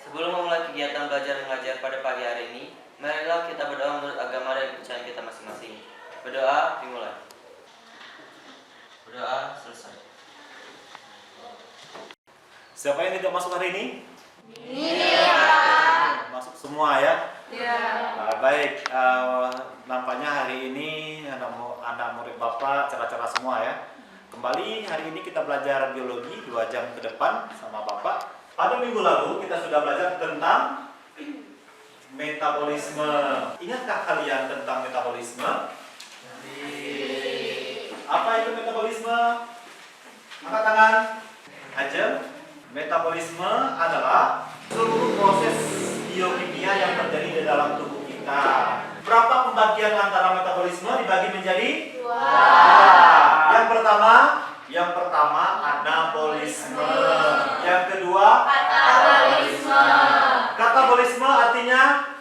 Sebelum memulai kegiatan belajar mengajar pada pagi hari ini, marilah kita berdoa menurut agama dan kepercayaan kita masing-masing. Berdoa dimulai. Berdoa selesai. Siapa yang tidak masuk hari ini? Iya. Masuk semua ya? Iya. Baik, nampaknya hari ini anak murid Bapak cerah-cerah semua ya. Kembali hari ini kita belajar biologi 2 jam ke depan sama Bapak. Pada minggu lalu kita sudah belajar tentang metabolisme. Ingatkah kalian tentang metabolisme? Apa itu metabolisme? Angkat tangan. Aja. Metabolisme adalah seluruh proses biokimia yang terjadi di dalam tubuh kita. Berapa pembagian antara metabolisme dibagi menjadi? 2. Yang pertama anabolisme. Yang kedua katabolisme. Katabolisme artinya?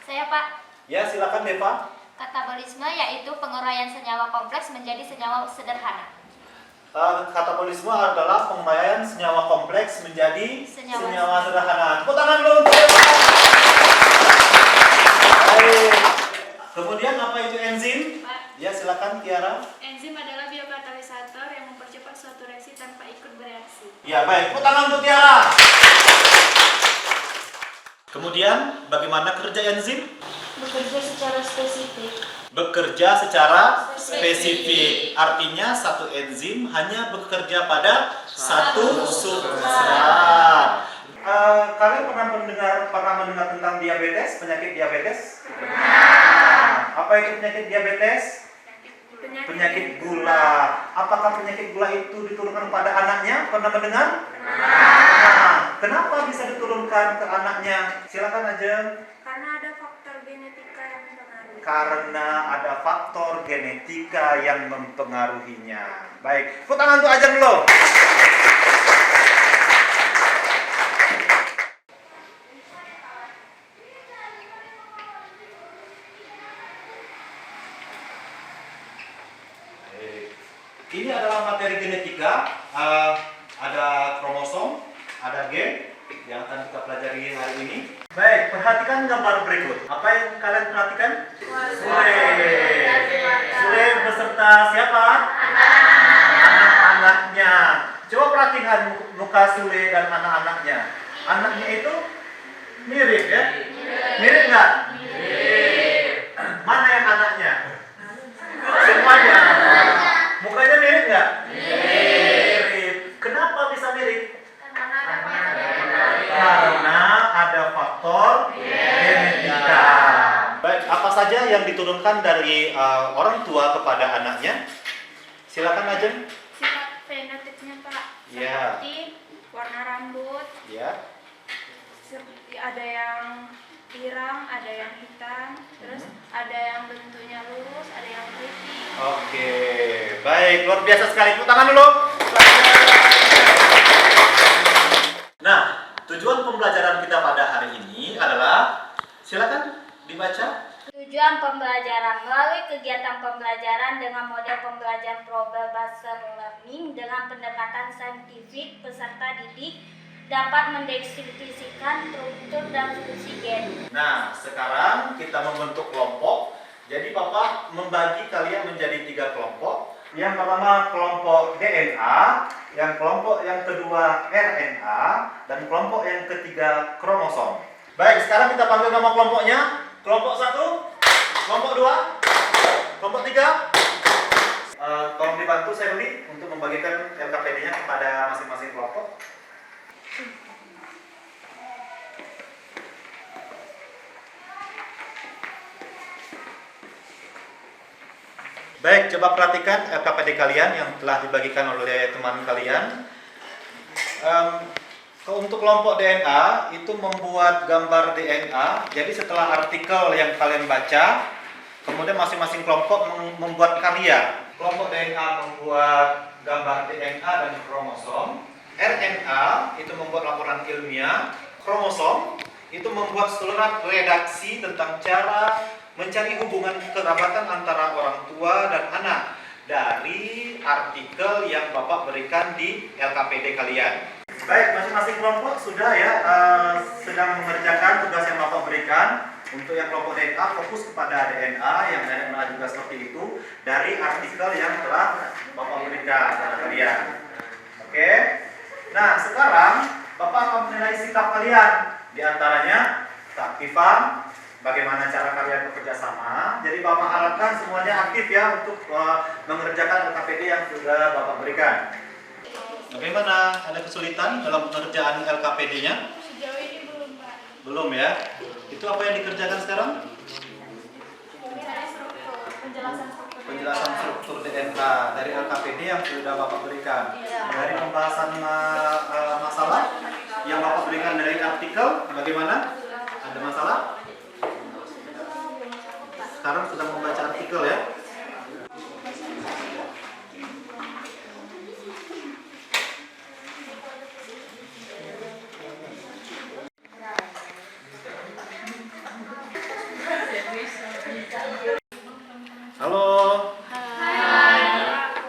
Saya Pak. Ya, silakan Deva. Katabolisme yaitu penguraian senyawa kompleks menjadi senyawa sederhana. Katabolisme adalah penguraian senyawa kompleks menjadi Senyawa senyawa sederhana. Tepuk tangan dulu untuk Deva. Baik. Kemudian apa itu enzim? Pak, Ya, silakan Tiara. enzim adalah biokatalisator yang mempercepat suatu reaksi tanpa ikut bereaksi. Ya, baik. Tepuk tangan untuk Tiara. Kemudian, bagaimana kerja enzim? Bekerja secara spesifik. Bekerja secara spesifik. Artinya satu enzim hanya bekerja pada satu substrat. Kalian pernah mendengar tentang diabetes, penyakit diabetes? Apa itu penyakit diabetes? Penyakit gula. Apakah penyakit gula itu diturunkan pada anaknya? Pernah mendengar? Nah, kenapa bisa diturunkan ke anaknya? Silakan aja. Karena ada faktor genetika yang mempengaruhi. Karena ada faktor genetika yang mempengaruhinya. Baik, tepuk tangan untuk Ajeng dulu. Ini adalah materi genetika. Ada kromosom, ada gen yang akan kita pelajari hari ini. Baik, perhatikan gambar berikut. Apa yang kalian perhatikan? Sule. Sule beserta siapa? Anak-anaknya. Coba perhatikan muka Sule dan anak-anaknya. Anaknya itu mirip ya? Mirip nggak? Mirip. Mana yang anaknya? Semuanya. Mukanya mirip nggak? Mirip. Kenapa bisa mirip? Karena ada faktor genetika. Baik, apa saja yang diturunkan dari orang tua kepada anaknya? Silakan aja. Sifat fenotipnya Pak, Ya. seperti warna rambut, Ya. seperti ada yang pirang, ada yang hitam, terus ada yang bentuknya lurus, ada yang putih. Oke, baik, luar biasa sekali. Tepuk tangan dulu. Nah, tujuan pembelajaran kita pada hari ini adalah, silakan dibaca. Tujuan pembelajaran melalui kegiatan pembelajaran dengan model pembelajaran probable-based learning dengan pendekatan saintifik, peserta didik dapat mendeskripsikan struktur dan fungsi gen. Nah, sekarang kita membentuk kelompok. Jadi Bapak membagi kalian menjadi 3 kelompok. Yang pertama kelompok DNA, yang kedua RNA, dan kelompok yang ketiga kromosom. Baik, sekarang kita panggil nama kelompoknya. Kelompok 1, kelompok 2, kelompok 3. Tolong dibantu saya beli untuk membagikan LKPD-nya kepada masing-masing kelompok. Baik, coba perhatikan LKPD kalian yang telah dibagikan oleh teman kalian. Untuk kelompok DNA itu membuat gambar DNA. Jadi setelah artikel yang kalian baca, kemudian masing-masing kelompok membuat karya. Kelompok DNA membuat gambar DNA dan kromosom. RNA itu membuat laporan ilmiah. Kromosom itu membuat surat redaksi tentang cara mencari hubungan kerabatan antara orang tua dan anak dari artikel yang Bapak berikan di LKPD kalian. Baik, masing-masing kelompok sudah ya sedang sedang mengerjakan tugas yang Bapak berikan. Untuk yang kelompok DNA fokus kepada DNA, yang DNA juga seperti itu dari artikel yang telah Bapak berikan kepada kalian. Oke. Nah, sekarang Bapak akan menilai sikap kalian. Di antaranya keaktifan, bagaimana cara kalian bekerja sama. Jadi Bapak harapkan semuanya aktif ya untuk mengerjakan LKPD yang sudah Bapak berikan. Bagaimana? Ada kesulitan dalam pengerjaan LKPD-nya? Sejauh ini belum, Pak. Belum ya? Itu apa yang dikerjakan sekarang? Penjelasan struktur DNA dari LKPD yang sudah Bapak berikan. Dari pembahasan masalah yang Bapak berikan dari artikel, bagaimana? Ada masalah? Sekarang sudah membaca artikel ya? Halo. Hai.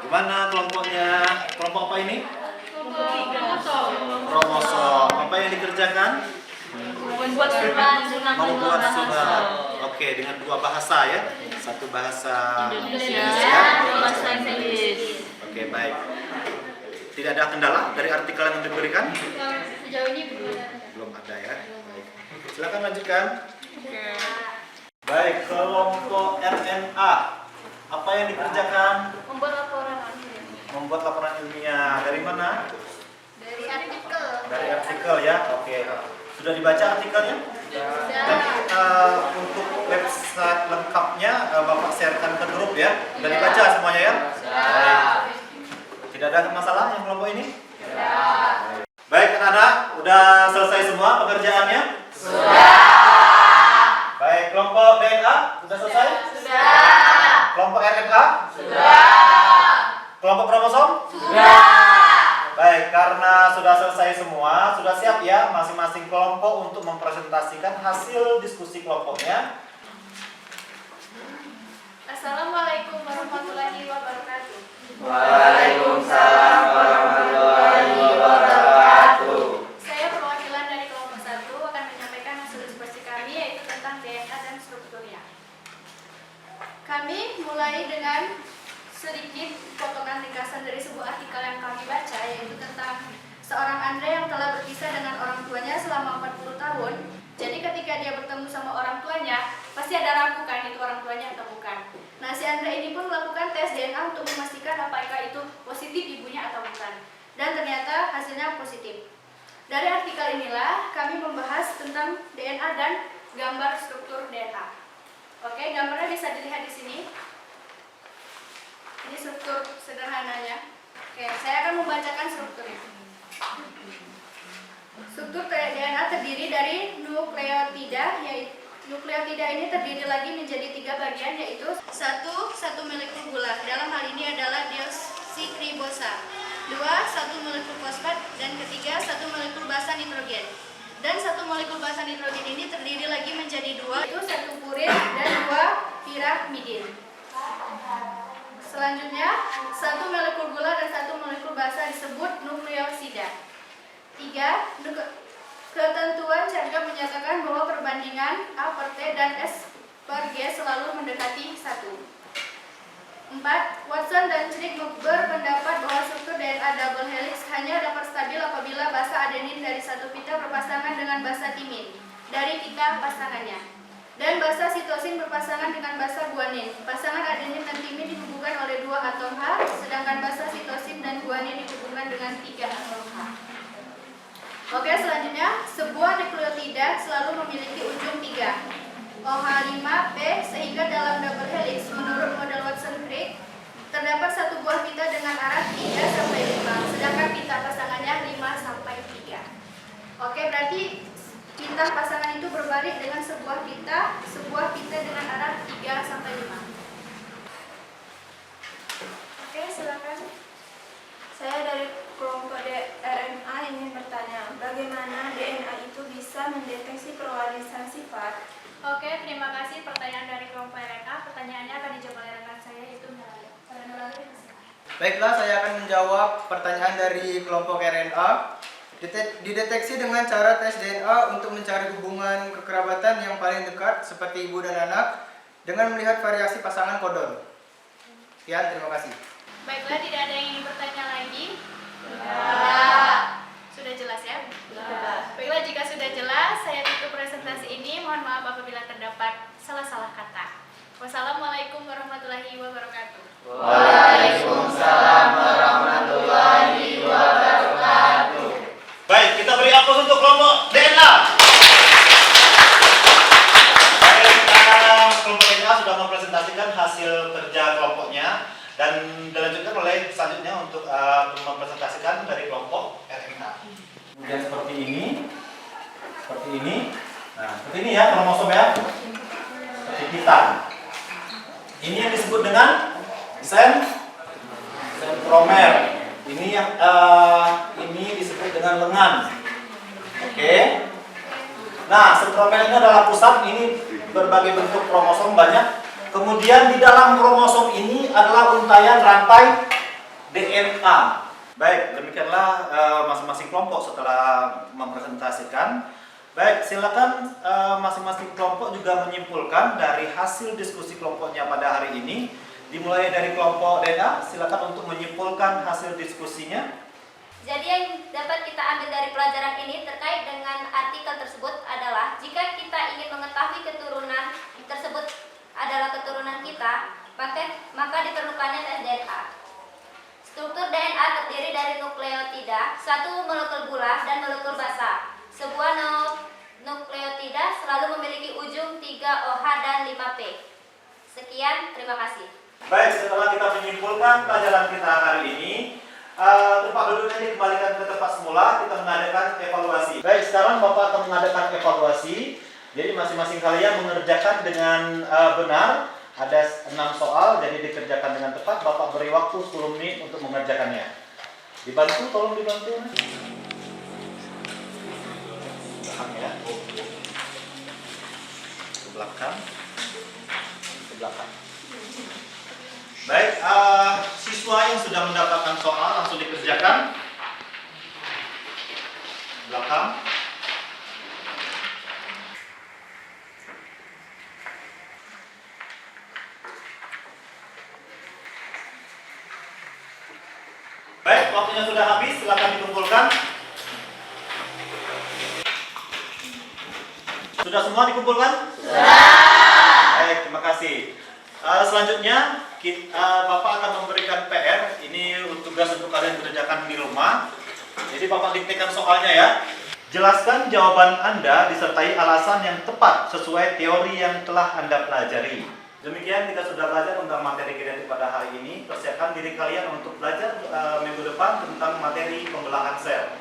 Gimana kelompoknya? Kelompok apa ini? Kromosom. Apa yang dikerjakan? Membuat surat. Membuat surat. Oke, dengan dua bahasa ya. Satu bahasa Indonesia, bahasa Inggris. Oke, baik. Tidak ada kendala dari artikel yang diberikan? Sejauh ini belum. Belum ada ya. Baik. Silakan lanjutkan. Baik, kelompok RNA. Apa yang dikerjakan? Membuat laporan akhir. Membuat laporan ilmiah. Dari mana? Dari artikel. Dari artikel ya. Oke. Sudah dibaca artikelnya? Dan untuk website lengkapnya Bapak sharekan ke grup ya. Sudah dibaca semuanya ya? Baik. Tidak ada masalah yang kelompok ini? Baik anak-anak, udah selesai semua pekerjaannya? Baik, kelompok DNA sudah selesai? Kelompok RNA? Kelompok kromosom? Baik, karena sudah selesai semua, sudah siap ya masing-masing kelompok untuk mempresentasikan hasil diskusi kelompoknya. Assalamualaikum warahmatullahi wabarakatuh. Waalaikumsalam warahmatullahi wabarakatuh. Saya perwakilan dari kelompok 1 akan menyampaikan hasil diskusi kami yaitu tentang DNA dan strukturnya. Kami mulai dengan sedikit potongan ringkasan dari sebuah artikel yang kami baca yaitu tentang seorang Andre yang telah berpisah dengan orang tuanya selama 40 tahun. Jadi ketika dia bertemu sama orang tuanya, pasti ada ragu kan itu orang tuanya atau bukan. Nah, si Andre ini pun melakukan tes DNA untuk memastikan apakah itu positif ibunya atau bukan. Dan ternyata hasilnya positif. Dari artikel inilah kami membahas tentang DNA dan gambar struktur DNA. Oke, gambarnya bisa dilihat di sini. Ini struktur sederhananya. Oke, saya akan membacakan strukturnya. Struktur DNA terdiri dari nukleotida, yaitu nukleotida ini terdiri lagi menjadi 3 bagian, yaitu satu molekul gula. Dalam hal ini adalah deoksiribosa. 2, 1 molekul fosfat, dan ketiga 1 molekul basa nitrogen. Dan 1 molekul basa nitrogen ini terdiri lagi menjadi 2, yaitu 1 purin dan 2 pirimidin. Selanjutnya, 1 molekul gula dan 1 molekul basa disebut nukleosida. 3. Ketentuan cerga menyatakan bahwa perbandingan A per T dan S per G selalu mendekati 1. 4. Watson dan Crick berpendapat bahwa struktur DNA double helix hanya dapat stabil apabila basa adenin dari satu pita berpasangan dengan basa timin dari pita pasangannya. Dan basa sitosin berpasangan dengan basa guanin. Pasangan adenin dan timin dihubungkan oleh 2 atom H, sedangkan basa sitosin dan guanin dihubungkan dengan 3 atom H. Oke, selanjutnya, sebuah nukleotida selalu memiliki ujung 3, OH5P, sehingga dalam double helix, menurut model Watson-Crick, terdapat satu buah pita dengan arah 3-5, sedangkan pita pasangannya 5-3. Oke, berarti pita pasangan itu berbalik dengan sebuah pita dengan arah 3-5. Oke, silakan. Saya dari kelompok RNA ingin bertanya, bagaimana DNA itu bisa mendeteksi perwarisan sifat? Oke, terima kasih pertanyaan dari kelompok RNA. Pertanyaannya akan dijawab oleh rekan saya, yaitu Nurali. Baiklah, saya akan menjawab pertanyaan dari kelompok RNA. Dideteksi dengan cara tes DNA untuk mencari hubungan kekerabatan yang paling dekat seperti ibu dan anak dengan melihat variasi pasangan kodon. Sekian, terima kasih. Baiklah, tidak ada yang ingin bertanya lagi? Sudah jelas ya? Baiklah, jika sudah jelas, saya tutup presentasi ini. Mohon maaf apabila terdapat salah-salah kata. Wassalamualaikum warahmatullahi wabarakatuh. Waalaikumsalam warahmatullahi wabarakatuh. Baik, kita beri aplaus untuk kelompok DNA. Baik, kelompok DNA sudah mempresentasikan hasil kerja kelompoknya dan dilanjutkan oleh selanjutnya untuk mempresentasikan dari kelompok RNA. Kemudian seperti ini. Nah, seperti ini ya kromosom ya. Seperti kita. Ini yang disebut dengan sentromer. Ini yang ini disebut dengan lengan. Oke. Nah, sentromer ini adalah pusat. Ini berbagai bentuk kromosom banyak. Kemudian di dalam kromosom ini adalah untayan rantai DNA. Baik, demikianlah masing-masing kelompok setelah mempresentasikan. Baik, silakan masing-masing kelompok juga menyimpulkan dari hasil diskusi kelompoknya pada hari ini. Dimulai dari kelompok DNA, silakan untuk menyimpulkan hasil diskusinya. Jadi yang dapat kita ambil dari pelajaran ini terkait dengan artikel tersebut adalah jika kita ingin mengetahui keturunan tersebut adalah keturunan kita, maka diperlukannya tes DNA. Struktur DNA terdiri dari nukleotida, satu molekul gula dan molekul basa. Sebuah nukleotida selalu memiliki ujung 3 OH dan 5P. Sekian, terima kasih. Baik, setelah kita menyimpulkan pelajaran kita hari ini, tempat duduknya dikembalikan ke tempat semula, kita mengadakan evaluasi. Baik, sekarang Bapak akan mengadakan evaluasi. Jadi masing-masing kalian mengerjakan dengan benar. Ada 6 soal, jadi dikerjakan dengan tepat. Bapak beri waktu 10 menit untuk mengerjakannya. Dibantu, tolong dibantu. Belakang ya. Ke belakang. Ke belakang. Baik, siswa yang sudah mendapatkan soal langsung dikerjakan. Belakang. Baik, waktunya sudah habis, silakan dikumpulkan. Sudah semua dikumpulkan? Sudah. Baik, terima kasih. Selanjutnya Bapak akan memberikan PR. Ini tugas untuk kalian kerjakan di rumah. Jadi Bapak diktekan soalnya ya. Jelaskan jawaban Anda disertai alasan yang tepat sesuai teori yang telah Anda pelajari. Demikian kita sudah belajar tentang materi genetik pada hari ini. Persiapkan diri kalian untuk belajar minggu depan tentang materi pembelahan sel.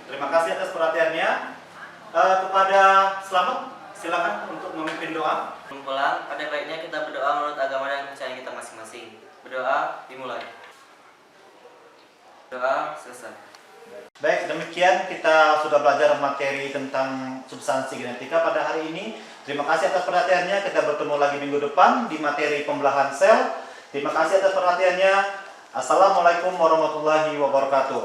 Terima kasih atas perhatiannya. Kepada Selamat, silakan untuk memimpin doa. Pulang, pada baiknya kita berdoa menurut agama dan kepercayaan kita masing-masing. Berdoa dimulai. Doa selesai. Baik, demikian kita sudah belajar materi tentang substansi genetika pada hari ini. Terima kasih atas perhatiannya. Kita bertemu lagi minggu depan di materi pembelahan sel. Terima kasih atas perhatiannya. Assalamualaikum warahmatullahi wabarakatuh.